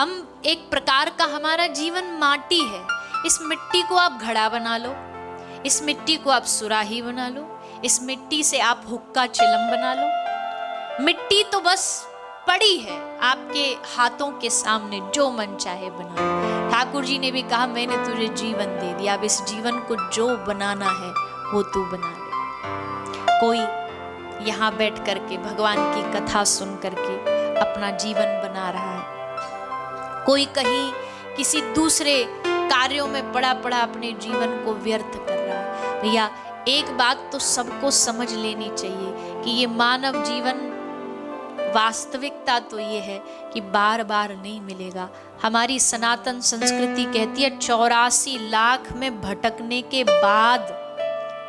हम एक प्रकार का हमारा जीवन माटी है। इस मिट्टी को आप घड़ा बना लो, इस मिट्टी को आप सुराही बना लो, इस मिट्टी से आप हुक्का चिलम बना लो। मिट्टी तो बस पड़ी है आपके हाथों के सामने, जो मन चाहे बना लो। ठाकुर जी ने भी कहा मैंने तुझे जीवन दे दिया, अब इस जीवन को जो बनाना है वो तू बना ले। कोई यहाँ बैठ करके भगवान की कथा सुन करके अपना जीवन बना रहा है, कोई कहीं किसी दूसरे कार्यों में पड़ा पड़ा अपने जीवन को व्यर्थ कर रहा है। भैया एक बात तो सबको समझ लेनी चाहिए कि ये मानव जीवन, वास्तविकता तो ये है कि बार बार नहीं मिलेगा। हमारी सनातन संस्कृति कहती है 84 लाख में भटकने के बाद,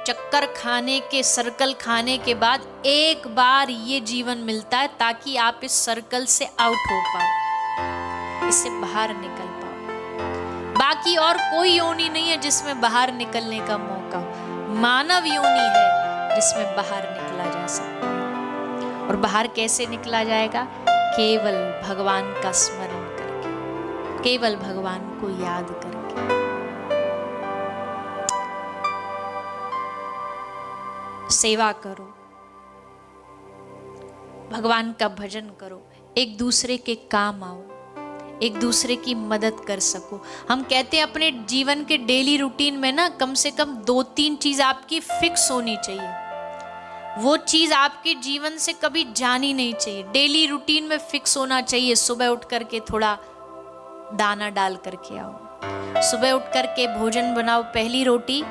चक्कर खाने के, सर्कल खाने के बाद एक बार ये जीवन मिलता है ताकि आप इस सर्कल से आउट हो पाओ, इससे बाहर निकल पाओ। बाकी और कोई योनि नहीं है जिसमें बाहर निकलने का मौका हो। मानव योनि है जिसमें बाहर निकला जा सकता है। और बाहर कैसे निकला जाएगा? केवल भगवान का स्मरण करके, केवल भगवान को याद करके। सेवा करो, भगवान का भजन करो, एक दूसरे के काम आओ, एक दूसरे की मदद कर सको। हम कहते हैं अपने जीवन के डेली रूटीन में ना कम से कम 2-3 चीज आपकी फिक्स होनी चाहिए। वो चीज आपके जीवन से कभी जानी नहीं चाहिए, डेली रूटीन में फिक्स होना चाहिए। सुबह उठ करके थोड़ा दाना डाल करके आओ, सुबह उठ करके भोजन बनाओ, पहली रोटी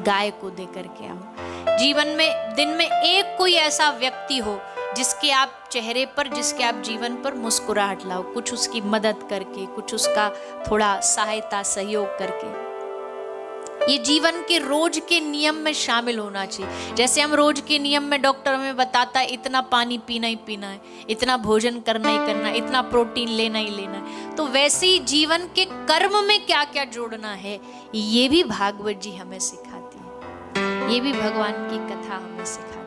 गाय को दे करके आओ। जीवन में दिन में एक कोई ऐसा व्यक्ति हो जिसके आप चेहरे पर, जिसके आप जीवन पर मुस्कुराहट लाओ, कुछ उसकी मदद करके, कुछ उसका थोड़ा सहायता सहयोग करके। ये जीवन के रोज के नियम में शामिल होना चाहिए। जैसे हम रोज के नियम में डॉक्टर हमें बताता है इतना पानी पीना ही पीना है, इतना भोजन करना ही करना है, इतना प्रोटीन लेना ही लेना है, तो वैसे ही जीवन के कर्म में क्या क्या जोड़ना है ये भी भागवत जी हमें सिखाती है, ये भी भगवान की कथा हमें सिखाती है।